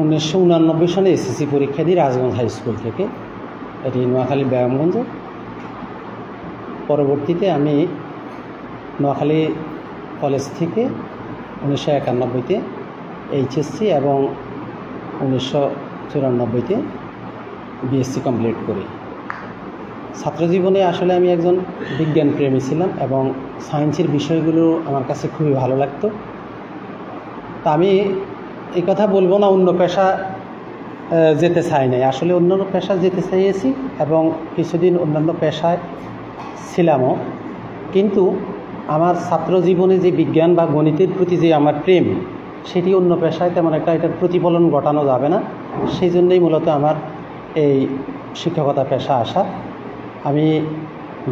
1989 সালে এসএসসি পরীক্ষা দিই রাজগঞ্জ হাই স্কুল থেকে, এটি নোয়াখালী ব্যায়ামগঞ্জ। পরবর্তীতে আমি নোয়াখালী কলেজ থেকে 1991-তে এইচএসসি এবং 1994-তে বিএসসি কমপ্লিট করি। ছাত্রজীবনে আসলে আমি একজন বিজ্ঞান প্রেমী ছিলাম এবং সায়েন্সের বিষয়গুলো আমার কাছে খুবই ভালো লাগতো। তা আমি এই কথা বলবো না অন্য পেশা যেতে চাই নাই, আসলে অন্যান্য পেশা যেতে চাইছি এবং কিছুদিন অন্যান্য পেশায় ছিলামও, কিন্তু আমার ছাত্র জীবনে যে বিজ্ঞান বা গণিতের প্রতি যে আমার প্রেম, সেটি অন্য পেশায় তেমন একটা এটার প্রতিফলন ঘটানো যাবে না। সেই জন্যই মূলত আমার এই শিক্ষকতা পেশা আসা। আমি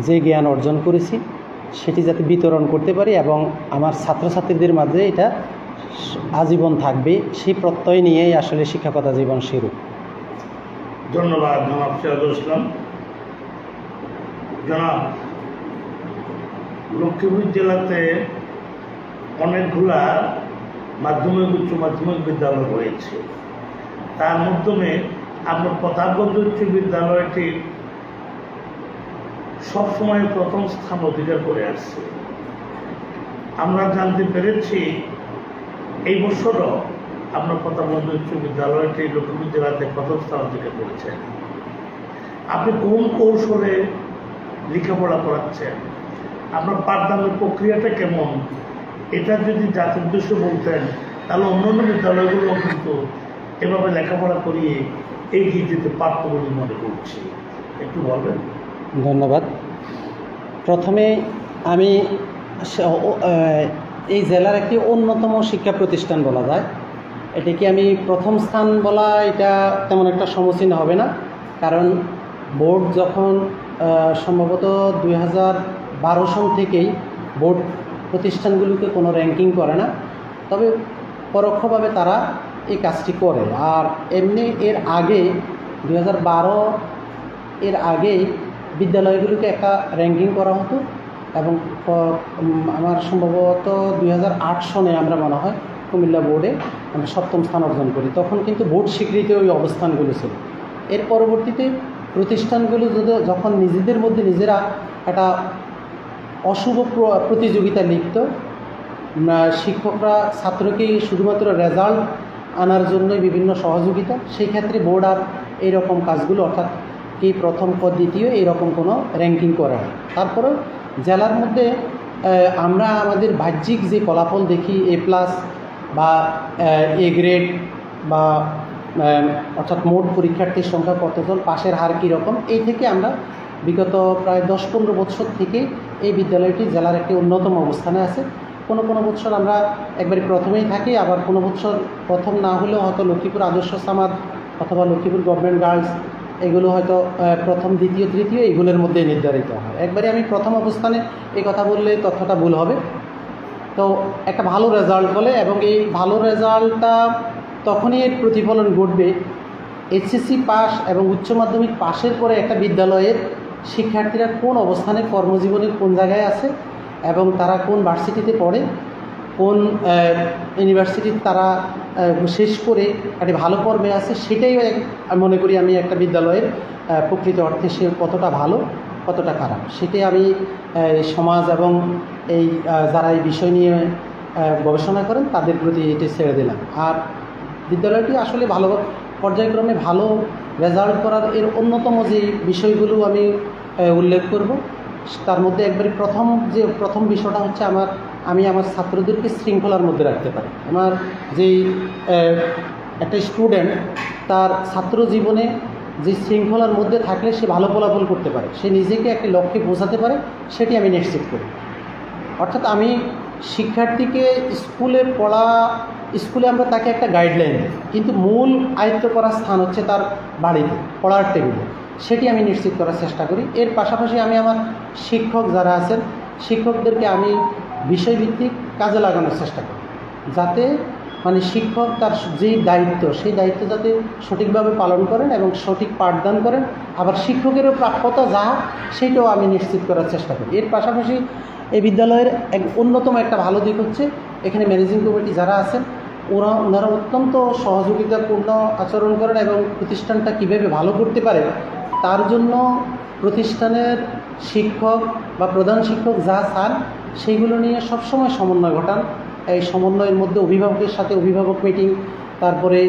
যে জ্ঞান অর্জন করেছি সেটি যাতে বিতরণ করতে পারি এবং আমার ছাত্রছাত্রীদের মাঝে এটা আজীবন থাকবে, সেই প্রত্যয় নিয়েই আসলে শিক্ষকতা জীবন শুরু। ধন্যবাদ জনাব সিরাজুল ইসলাম। জনাব, লক্ষ্মীপুর জেলাতে অনেকগুলা মাধ্যমিক উচ্চ মাধ্যমিক বিদ্যালয় রয়েছে, তার মাধ্যমে আপনার প্রতাপগঞ্জ উচ্চ বিদ্যালয়টি সবসময় প্রথম স্থান অধিকার করে আসছে। আমরা জানতে পেরেছি এই বছরও আপনার প্রতাপগঞ্জ উচ্চ বিদ্যালয়টি লক্ষ্মীপুর জেলাতে প্রথম স্থান অধিকার করেছেন। আপনি কোন কৌশলে লেখাপড়া করাচ্ছেন, আপনার পাঠদানের প্রক্রিয়াটা কেমন, এটা যদি জাতির উদ্দেশ্যে বলতেন তাহলে অন্যান্য বিদ্যালয়গুলো কিন্তু এভাবে লেখাপড়া করিয়ে এগিয়ে যেতে পারত বলে মনে করছি, একটু বলবেন? ধন্যবাদ। প্রথমে আমি এই জেলার একটি অন্যতম শিক্ষা প্রতিষ্ঠান বলা যায়, এটাকে আমি প্রথম স্থান বলা এটা তেমন একটা সমীচীন হবে না, কারণ বোর্ড যখন সম্ভবত 2012 সাল থেকেই বোর্ড প্রতিষ্ঠানগুলোকে কোনো র্যাঙ্কিং করে না, তবে পরোক্ষভাবে তারা এই কাজটি করে। আর এমনি এর আগে 2012 এর আগেই বিদ্যালয়গুলোকে একটা র্যাঙ্কিং করা হতো এবং আমার সম্ভবত 2008 সনে আমরা মনে হয় কুমিল্লা বোর্ডে আমরা 7ম স্থান অর্জন করি। তখন কিন্তু বোর্ড স্বীকৃত ওই অবস্থানগুলো ছিল। এর পরবর্তীতে প্রতিষ্ঠানগুলো যখন নিজেদের মধ্যে নিজেরা একটা অশুভ প্রতিযোগিতা লিপ্ত, শিক্ষকরা ছাত্রকে শুধুমাত্র রেজাল্ট আনার জন্যই বিভিন্ন সহযোগিতা, সেই ক্ষেত্রে বোর্ড আর এইরকম কাজগুলো অর্থাৎ কি প্রথম পদ দ্বিতীয় এইরকম কোনো র্যাঙ্কিং করা হয়। তারপরেও জেলার মধ্যে আমরা আমাদের বাহ্যিক যে ফলাফল দেখি A+ বা A গ্রেড বা অর্থাৎ মোট পরীক্ষার্থীর সংখ্যা কতজন, পাশের হার কীরকম, এই থেকে আমরা বিগত প্রায় 10-15 বছর থেকে এই বিদ্যালয়টি জেলার একটি অন্যতম অবস্থানে আছে। কোনো কোনো বছর আমরা একবারে প্রথমেই থাকি, আবার কোনো বছর প্রথম না হলেও হয়তো লক্ষ্মীপুর আদর্শ সামাদ অথবা লক্ষ্মীপুর গভর্নমেন্ট গার্লস এগুলো হয়তো প্রথম দ্বিতীয় তৃতীয় এইগুলোর মধ্যে নির্ধারিত হয়। একবারে আমি প্রথম অবস্থানে এই কথা বললে তথ্যটা ভুল হবে। তো একটা ভালো রেজাল্ট বলে, এবং এই ভালো রেজাল্টটা তখনই এর প্রতিফলন ঘটবে এইচএসসি পাস এবং উচ্চ মাধ্যমিক পাশের পরে একটা বিদ্যালয়ের শিক্ষার্থীরা কোন অবস্থানে কর্মজীবনের কোন জায়গায় আছে এবং তারা কোন ভার্সিটিতে পড়ে, কোন ইউনিভার্সিটিতে তারা শেষ করে একটা ভালো পর্বে আছে, সেটাই মনে করি আমি একটা বিদ্যালয়ের প্রকৃত অর্থে সে কতটা ভালো কতটা খারাপ, সেটাই আমি সমাজ এবং এই যারা এই বিষয় নিয়ে গবেষণা করেন তাদের প্রতি এটি ছেড়ে দিলাম। আর বিদ্যালয়টি আসলে ভালো পর্যায়ক্রমে ভালো রেজাল্ট করার এর অন্যতম যে বিষয়গুলো আমি উল্লেখ করব, তার মধ্যে একবারে প্রথম বিষয়টা হচ্ছে আমি আমার ছাত্রদেরকে শৃঙ্খলার মধ্যে রাখতে পারি। আমার যেই একটা স্টুডেন্ট তার ছাত্র জীবনে যে শৃঙ্খলার মধ্যে থাকলে সে ভালো ফলাফল করতে পারে, সে নিজেকে একটি লক্ষ্যে বোঝাতে পারে, সেটি আমি নিশ্চিত করি। অর্থাৎ আমি শিক্ষার্থীকে স্কুলে আমরা তাকে একটা গাইডলাইন দিই, কিন্তু মূল আয়ত্ত করার স্থান হচ্ছে তার বাড়িতে পড়ার টেবিলে, সেটি আমি নিশ্চিত করার চেষ্টা করি। এর পাশাপাশি আমি আমার শিক্ষক যারা আছেন শিক্ষকদেরকে আমি বিষয়ভিত্তিক কাজে লাগানোর চেষ্টা করি, যাতে মানে শিক্ষক তার যেই দায়িত্ব সেই দায়িত্ব যাতে সঠিকভাবে পালন করেন এবং সঠিক পাঠদান করেন, আবার শিক্ষকেরও প্রাপ্যতা যা সেটাও আমি নিশ্চিত করার চেষ্টা করি। এর পাশাপাশি এই বিদ্যালয়ের অন্যতম একটা ভালো দিক হচ্ছে এখানে ম্যানেজিং কমিটি যারা আছেন ওনারা অত্যন্ত সহযোগিতাপূর্ণ আচরণ করেন এবং প্রতিষ্ঠানটা কীভাবে ভালো করতে পারে তার জন্য প্রতিষ্ঠানের শিক্ষক বা প্রধান শিক্ষক যা চান সেইগুলো নিয়ে সবসময় সমন্বয় ঘটান। এই সমন্বয়ের মধ্যে অভিভাবকের সাথে অভিভাবক মিটিং, তারপরে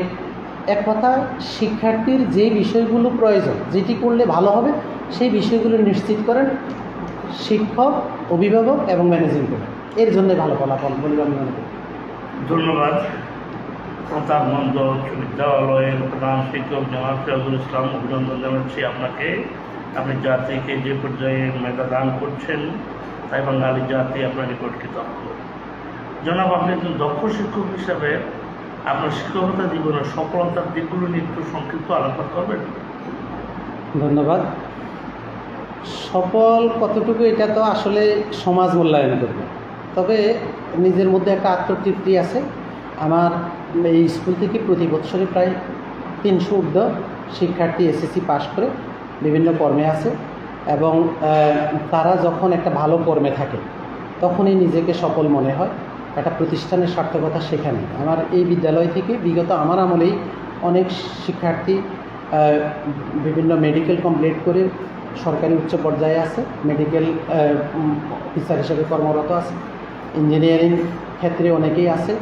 এক কথা শিক্ষার্থীর যে বিষয়গুলো প্রয়োজন, যেটি করলে ভালো হবে সেই বিষয়গুলো নিশ্চিত করেন শিক্ষক, অভিভাবক এবং ম্যানেজিং করেন। এর জন্য ভালো ফলাফল বলে আমি মনে করি। ধন্যবাদ। প্রতাপগঞ্জ উচ্চ বিদ্যালয়ের প্রধান শিক্ষক জনাব সিরাজুল ইসলাম, অভিনন্দন জানাচ্ছি আপনাকে। আপনি জাতিকে যে পর্যায়ে মেধা দান করছেন তাই বাঙালি জাতি আপনার নিকট কৃতজ্ঞ। জনাব, আপনি একজন দক্ষ শিক্ষক হিসাবে আপনার শিক্ষকতা জীবনের সফলতার দিকগুলো নিয়ে একটু সংক্ষিপ্ত আলোচনা করবেন। ধন্যবাদ। সফল কতটুকু এটা তো আসলে সমাজ মূল্যায়ন করবে, তবে নিজের মধ্যে একটা আত্মতৃপ্তি আছে। আমার এই স্কুল থেকে প্রতি বছরে প্রায় 300 ঊর্ধ্ব শিক্ষার্থী এসএসসি পাস করে বিভিন্ন কর্মে আছে এবং তারা যখন একটা ভালো কর্মে থাকে তখনই নিজেকে সফল মনে হয়। একটা প্রতিষ্ঠানের সার্থকতা সেখানে। আমার এই বিদ্যালয় থেকে বিগত আমার আমলেই অনেক শিক্ষার্থী বিভিন্ন মেডিকেল কমপ্লিট করে সরকারি উচ্চ পর্যায়ে আছে, মেডিকেল অফিসার হিসেবে কর্মরত আছে, ইঞ্জিনিয়ারিং ক্ষেত্রে অনেকেই আছে।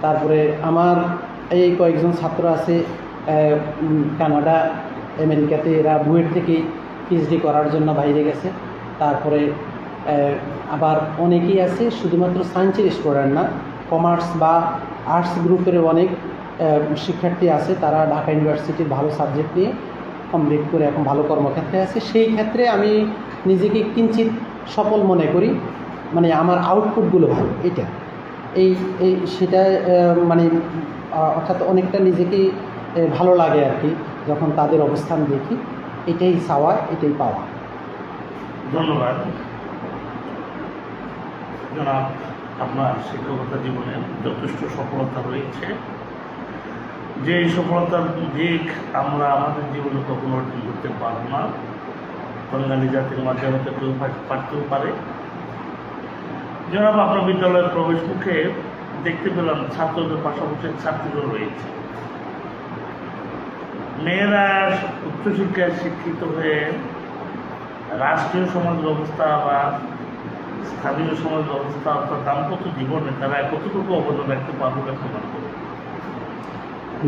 তারপরে আমার এই কয়েকজন ছাত্র আছে কানাডা, আমেরিকাতে, এরা বুয়েট থেকে পিএইচডি করার জন্য বাইরে গেছে। তারপরে আবার অনেকেই আছে শুধুমাত্র সায়েন্সের স্টুডেন্ট না, কমার্স বা আর্টস গ্রুপের অনেক শিক্ষার্থী আছে, তারা ঢাকা ইউনিভার্সিটির ভালো সাবজেক্ট নিয়ে কমপ্লিট করে এখন ভালো কর্মক্ষেত্রে আছে। সেই ক্ষেত্রে আমি নিজেকে কিঞ্চিত সফল মনে করি, মানে আমার আউটপুটগুলো ভালো, এটা এই সেটা মানে অর্থাৎ অনেকটা নিজেকে ভালো লাগে আর কি যখন তাদের অবস্থান দেখি। এটাই চাওয়া, এটাই পাওয়া। ধন্যবাদ জনাব। আপনার শিক্ষকতা জীবনে যথেষ্ট সফলতা রয়েছে, যে সফলতার দিক আমরা আমাদের জীবনে কখনো অর্জন করতে পারবো না। বাঙালি জাতির মাধ্যমে কেউ পারতেও পারে। জনাব, আপনার বিদ্যালয়ের প্রবেশ মুখে দেখতে পেলাম ছাত্রদের পাশাপাশি ছাত্রীরা রয়েছে। মেয়েরা উচ্চশিক্ষায় শিক্ষিত হয়ে রাষ্ট্রীয় সমাজ ব্যবস্থা বা স্থানীয় সমাজ ব্যবস্থা অর্থাৎ দাম্পত্য জীবনে তারা কতটুকু অবদান রাখতে পারবে বলে মনে করি?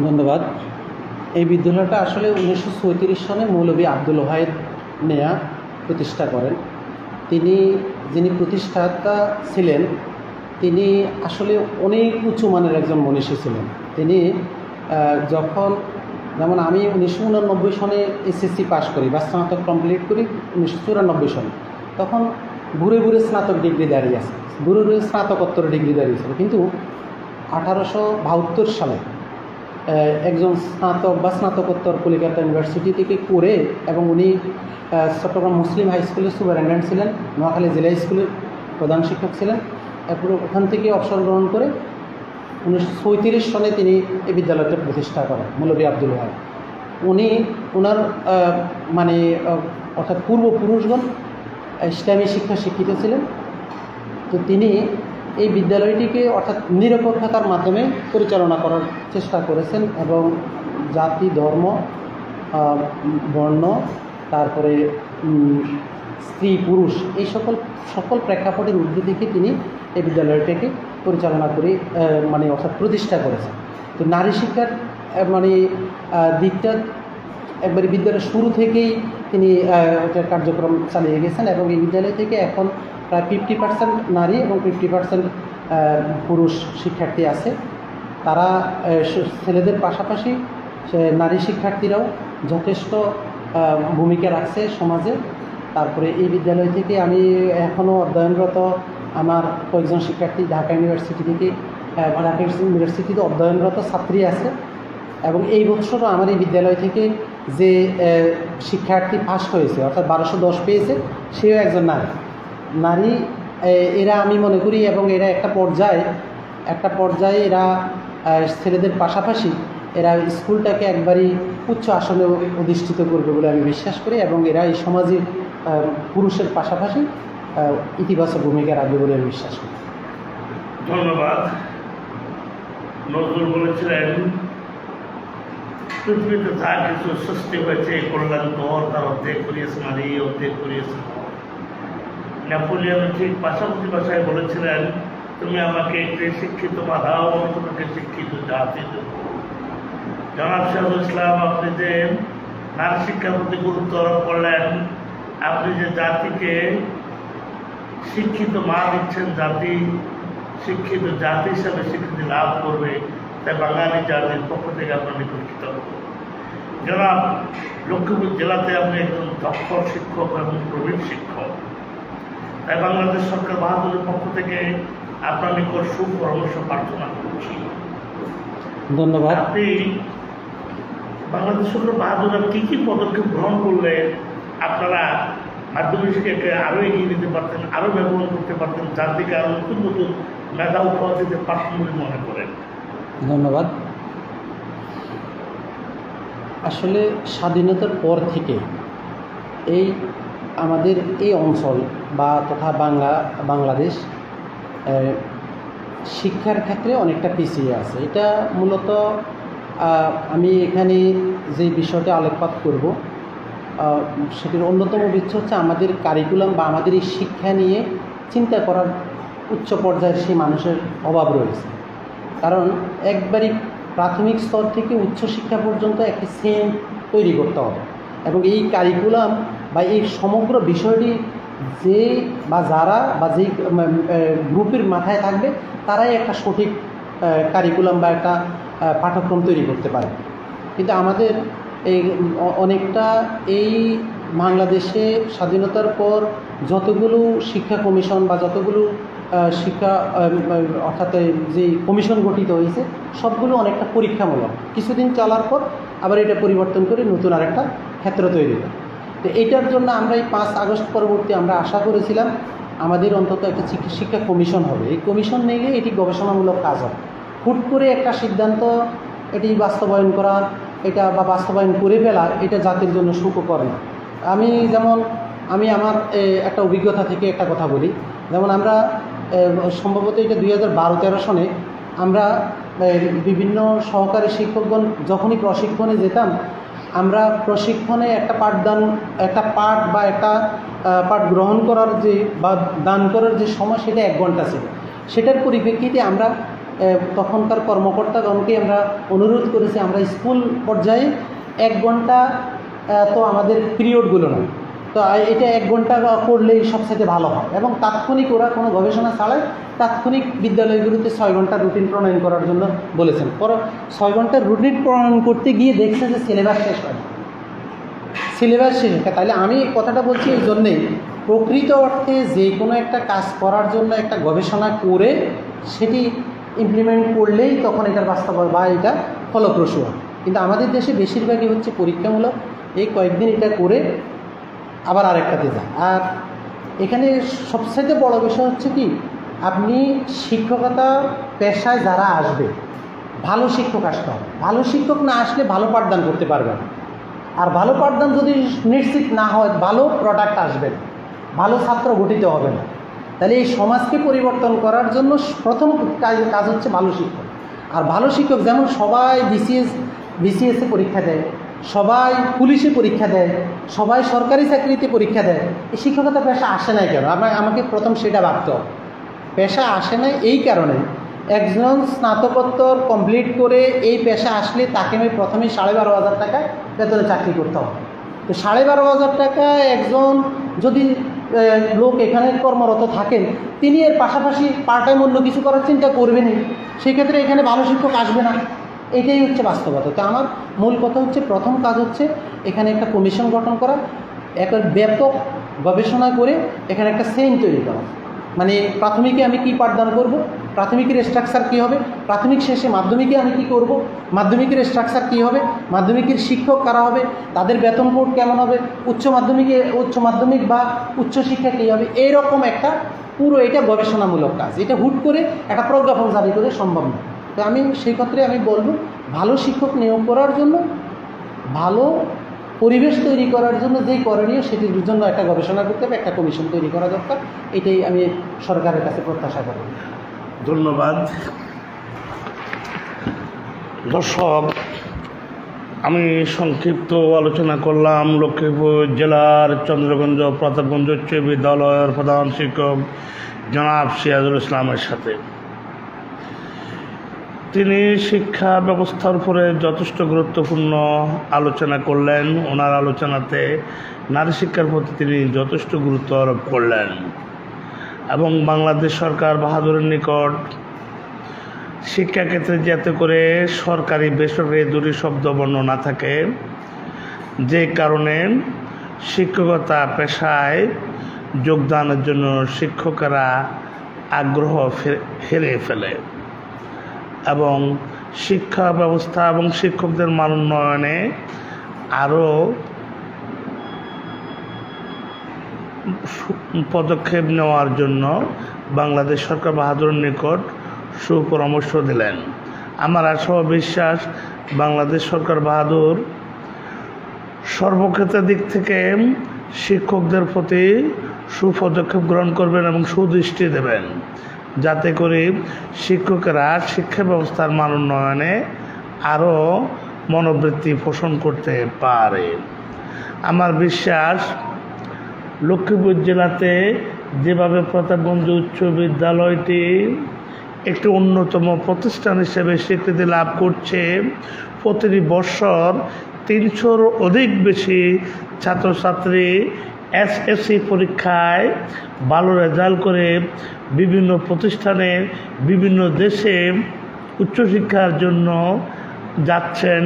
ধন্যবাদ। এই বিদ্যালয়টা আসলে 1934 সনে মৌলভী আব্দুল ওয়াহেদ নেয়া প্রতিষ্ঠা করেন। যিনি প্রতিষ্ঠাতা ছিলেন তিনি আসলে অনেক উঁচু মানের একজন মনীষী ছিলেন। তিনি যখন, যেমন আমি 1989 সনে এসএসসি পাস করি বা স্নাতক কমপ্লিট করি 1994 সনে, তখন ঘুরে ঘুরে স্নাতক ডিগ্রি দাঁড়িয়ে আছে, ঘুরে ঘুরে স্নাতকোত্তর ডিগ্রি দাঁড়িয়েছিল। কিন্তু 1872 সালে একজন স্নাতক বা স্নাতকোত্তর কলিকাতা ইউনিভার্সিটি থেকে করে, এবং উনি চট্টগ্রাম মুসলিম হাই স্কুলের সুপারিনটেন্ডেন্ট ছিলেন, নোয়াখালী জেলা স্কুলের প্রধান শিক্ষক ছিলেন। এরপরে ওখান থেকে অবসর গ্রহণ করে 1934 সনে তিনি এই বিদ্যালয়টা প্রতিষ্ঠা করেন, মৌলভী আব্দুল ওয়াহেদ। ওনার মানে অর্থাৎ পূর্বপুরুষগণ ইসলামী শিক্ষা শিক্ষিত ছিলেন। তো তিনি এই বিদ্যালয়টিকে অর্থাৎ নিরপেক্ষতার মাধ্যমে পরিচালনা করার চেষ্টা করেছেন এবং জাতি, ধর্ম, বর্ণ, তারপরে স্ত্রী পুরুষ এই সকল প্রেক্ষাপটের ঊর্ধ্বে থেকে তিনি এই বিদ্যালয়টাকে পরিচালনা করে মানে অর্থাৎ প্রতিষ্ঠা করেছেন। তো নারী শিক্ষার মানে দিকটা একবারে বিদ্যালয়ের শুরু থেকেই তিনি কার্যক্রম চালিয়ে গেছেন এবং এই বিদ্যালয় থেকে এখন প্রায় 50% নারী এবং 50% পুরুষ শিক্ষার্থী আছে। তারা ছেলেদের পাশাপাশি নারী শিক্ষার্থীরাও যথেষ্ট ভূমিকা রাখছে সমাজে। তারপরে এই বিদ্যালয় থেকে আমি এখনও অধ্যয়নরত আমার কয়েকজন শিক্ষার্থী ঢাকা ইউনিভার্সিটি থেকে ঢাকা ইউনিভার্সিটিতে অধ্যয়নরত ছাত্রী আছে এবং এই বছরও আমার এই বিদ্যালয় থেকে যে শিক্ষার্থী পাস হয়েছে অর্থাৎ 1210 পেয়েছে সেও একজন নারী। এরা আমি মনে করি এবং এরা একটা পর্যায়ে এরা ছেলেদের পাশাপাশি এরা স্কুলটাকে একবারই উচ্চ আসনে অধিষ্ঠিত করবে বলে আমি বিশ্বাস করি এবং এরা এই সমাজে পুরুষের পাশাপাশি ইতিবাচক ভূমিকা রাখবে বলে আমি বিশ্বাস করি। ধন্যবাদ নজরুল বলেছিলেন, পৃথিবীতে যা কিছু সৃষ্টি হয়েছে কল্যাণ তোর, তার অর্ধেক করিয়েছে নারী, অর্ধেক করিয়েছে নর। নেপোলিয়ন ঠিক পাশাপাশি ভাষায় বলেছিলেন, তুমি আমাকে একটি শিক্ষিত বাধাও, আমি তোমাকে শিক্ষিত জাতি দেব। জনাব শাহুল ইসলাম, আপনি যে নারী শিক্ষার প্রতি গুরুত্ব আরোপ করলেন, আপনি যে জাতিকে শিক্ষিত মা দিচ্ছেন, জাতি শিক্ষিত জাতি হিসাবে স্বীকৃতি লাভ করবে, তাই বাঙালি জাতির পক্ষ থেকে আপনার নিকট কৃতজ্ঞ। জনাব, লক্ষ্মীপুর জেলাতে আপনি একজন দক্ষ শিক্ষক এবং প্রবীণ শিক্ষক, তাই বাংলাদেশ সরকার বাহাদুরের পক্ষ থেকে আপনার নিকট সুপরামর্শ প্রার্থনা করছি। ধন্যবাদ। আপনি বাংলাদেশ সরকার বাহাদুরের কী কী পদক্ষেপ গ্রহণ করলে আপনারা মাধ্যমিক শিক্ষাকে আরও এগিয়ে নিতে পারতেন, আরও ব্যবহার করতে পারতেন, যার দিকে আরও নতুন নতুন মেধা উপহার দিতে পারতেন বলে মনে করেন? ধন্যবাদ। আসলে স্বাধীনতার পর থেকে এই আমাদের এই অঞ্চল বা তথা বাংলাদেশ শিক্ষার ক্ষেত্রে অনেকটা পিছিয়ে আছে। এটা মূলত আমি এখানে যে বিষয়টা আলোকপাত করব সেটির অন্যতম বিষয় হচ্ছে আমাদের কারিকুলাম বা আমাদের এই শিক্ষা নিয়ে চিন্তা করার উচ্চ পর্যায়ের সেই মানুষের অভাব রয়েছে। কারণ একবারই প্রাথমিক স্তর থেকে উচ্চশিক্ষা পর্যন্ত একটি সেম তৈরি করতে হবে এবং এই কারিকুলাম বা এই সমগ্র বিষয়টি যে বা যারা বা যেই গ্রুপের মাথায় থাকবে তারাই একটা সঠিক কারিকুলাম বা একটা পাঠ্যক্রম তৈরি করতে পারে। কিন্তু আমাদের এই অনেকটা এই বাংলাদেশে স্বাধীনতার পর যতগুলো শিক্ষা কমিশন বা যতগুলো শিক্ষা অর্থাৎ যে কমিশন গঠিত হয়েছে সবগুলো অনেকটা পরীক্ষামূলক, কিছুদিন চলার পর আবার এটা পরিবর্তন করে নতুন আরেকটা ক্ষেত্র তৈরি করে। তো এইটার জন্য আমরা এই 5 আগস্ট পরবর্তী আমরা আশা করেছিলাম আমাদের অন্তত একটা শিক্ষা কমিশন হবে। এই কমিশন নিলে এটি গবেষণামূলক কাজ হবে। হুট করে একটা সিদ্ধান্ত এটি বাস্তবায়ন করা এটা বা বাস্তবায়ন করে ফেলা এটা জাতির জন্য সুখকর না। আমি আমার একটা অভিজ্ঞতা থেকে একটা কথা বলি। যেমন আমরা সম্ভবত এটা 2012-13 সনে আমরা বিভিন্ন সহকারী শিক্ষকগণ যখনই প্রশিক্ষণে যেতাম, আমরা প্রশিক্ষণে একটা পাঠ বা একটা পাঠ গ্রহণ করার যে বা দান করার যে সময় সেটা 1 ঘন্টা ছিল। সেটার পরিপ্রেক্ষিতে আমরা তখনকার কর্মকর্তাগণকে আমরা অনুরোধ করেছি আমরা স্কুল পর্যায়ে 1 ঘন্টা তো আমাদের পিরিয়ডগুলো নয়, তো এটা 1 ঘন্টা করলেই সবচেয়ে ভালো হয় এবং তাৎক্ষণিক ওরা কোনো গবেষণা ছাড়াই তাৎক্ষণিক বিদ্যালয়গুলোতে 6 ঘন্টার রুটিন প্রণয়ন করার জন্য বলেছেন। পরে 6 ঘন্টার রুটিন প্রণয়ন করতে গিয়ে দেখছে যে সিলেবাস শেষ হয়, সিলেবাস শেষ হয়। তাহলে আমি কথাটা বলছি এই জন্যেই, প্রকৃত অর্থে যে কোনো একটা কাজ করার জন্য একটা গবেষণা করে সেটি ইমপ্লিমেন্ট করলেই তখন এটার বাস্তবায়ন বা এটা ফলপ্রসূ হয়। কিন্তু আমাদের দেশে বেশিরভাগই হচ্ছে পরীক্ষামূলক, এই কয়েকদিন এটা করে আবার আরেকটাতে যায়। আর এখানে সবচেয়ে বড় বিষয় হচ্ছে কি, আপনি শিক্ষকতা পেশায় যারা আসবে ভালো শিক্ষক আসতে হবে। ভালো শিক্ষক না আসলে ভালো পাঠদান করতে পারবেন, আর ভালো পাঠদান যদি নিশ্চিত না হয় ভালো প্রোডাক্ট আসবে না, ভালো ছাত্র গঠিত হবে না। তাহলে এই সমাজকে পরিবর্তন করার জন্য প্রথম কাজ হচ্ছে ভালো শিক্ষক। আর ভালো শিক্ষক যেমন সবাই বিসিএসে পরীক্ষা দেয়, সবাই পুলিশে পরীক্ষা দেয়, সবাই সরকারি চাকরিতে পরীক্ষা দেয়, এই শিক্ষকতা পেশা আসে নাই কেন? আমাকে প্রথম সেটা ভাবতে হবে। পেশা আসে নাই এই কারণে, একজন স্নাতকোত্তর কমপ্লিট করে এই পেশা আসলে তাকে আমি প্রথমে 12,500 টাকা বেতনে চাকরি করতে হবে। তো 12,500 টাকা একজন যদি লোক এখানে কর্মরত থাকেন, তিনি এর পাশাপাশি পার্ট টাইম অন্য কিছু করার চিন্তা করবেনই, সেক্ষেত্রে এখানে ভালো শিক্ষক আসবে না। এটাই হচ্ছে বাস্তবতা। তো আমার মূল কথা হচ্ছে, প্রথম কাজ হচ্ছে এখানে একটা কমিশন গঠন করা, একটা ব্যাপক গবেষণা করে এখানে একটা সেন তৈরি করা। মানে প্রাথমিকে আমি কী পাঠদান করব, প্রাথমিকের স্ট্রাকচার কী হবে, প্রাথমিক শেষে মাধ্যমিকে আমি কী করব, মাধ্যমিকের স্ট্রাকচার কী হবে, মাধ্যমিকের শিক্ষক কারা হবে, তাদের বেতন বোর্ড কেমন হবে, উচ্চ মাধ্যমিক বা উচ্চশিক্ষা কী হবে, এইরকম একটা পুরো এটা গবেষণামূলক কাজ। এটা হুট করে একটা প্রজ্ঞাপন জারি করে সম্ভব না। তো আমি সেই ক্ষেত্রে আমি বলব, ভালো শিক্ষক নিয়োগ করার জন্য, ভালো পরিবেশ তৈরি করার জন্য যেই করণীয় সেটির জন্য একটা গবেষণা করতে হবে, একটা কমিশন তৈরি করা দরকার। এটাই আমি সরকারের কাছে প্রত্যাশা করব। ধন্যবাদ। দর্শক, আমি সংক্ষিপ্ত আলোচনা করলাম লক্ষ্মীপুর জেলার চন্দ্রগঞ্জ প্রতাপগঞ্জ উচ্চ বিদ্যালয়ের প্রধান শিক্ষক জনাব সিরাজুল ইসলামের সাথে। তিনি শিক্ষা ব্যবস্থার উপরে যথেষ্ট গুরুত্বপূর্ণ আলোচনা করলেন। ওনার আলোচনাতে নারী শিক্ষার প্রতি তিনি যথেষ্ট গুরুত্ব আরোপ করলেন এবং বাংলাদেশ সরকার বাহাদুরের নিকট শিক্ষাক্ষেত্রে যাতে করে সরকারি বেসরকারি দুটি শব্দ বর্ণ না থাকে, যে কারণে শিক্ষকতা পেশায় যোগদানের জন্য শিক্ষকেরা আগ্রহ হারিয়ে ফেলে এবং শিক্ষা ব্যবস্থা এবং শিক্ষকদের মান উন্নয়নে আরও পদক্ষেপ নেওয়ার জন্য বাংলাদেশ সরকার বাহাদুরের নিকট সুপরামর্শ দিলেন। আমার আশা ও বিশ্বাস বাংলাদেশ সরকার বাহাদুর সর্বক্ষেত্রের দিক থেকে শিক্ষকদের প্রতি সুপদক্ষেপ গ্রহণ করবেন এবং সুদৃষ্টি দেবেন, যাতে করে শিক্ষকেরা শিক্ষা ব্যবস্থার মান উন্নয়নে আরও মনোবৃত্তি পোষণ করতে পারে। আমার বিশ্বাস লক্ষ্মীপুর জেলাতে যেভাবে প্রতাপগঞ্জ উচ্চ বিদ্যালয়টি একটি অন্যতম প্রতিষ্ঠান হিসেবে স্বীকৃতি লাভ করছে, প্রতিটি বছর 300-র অধিক বেশি ছাত্রছাত্রী এসএসসি পরীক্ষায় ভালো রেজাল্ট করে বিভিন্ন প্রতিষ্ঠানে বিভিন্ন দেশে উচ্চশিক্ষার জন্য যাচ্ছেন।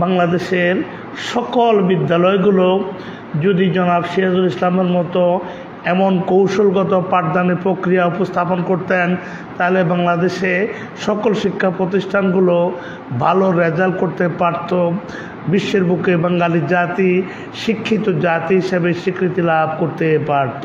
বাংলাদেশের সকল বিদ্যালয়গুলো যদি জনাব সিরাজুল ইসলামের মতো এমন কৌশলগত পাঠদানের প্রক্রিয়া উপস্থাপন করতেন, তাহলে বাংলাদেশে সকল শিক্ষা প্রতিষ্ঠানগুলো ভালো রেজাল্ট করতে পারত, বিশ্বের বুকে বাঙালি জাতি শিক্ষিত জাতি হিসেবে স্বীকৃতি লাভ করতে পারত।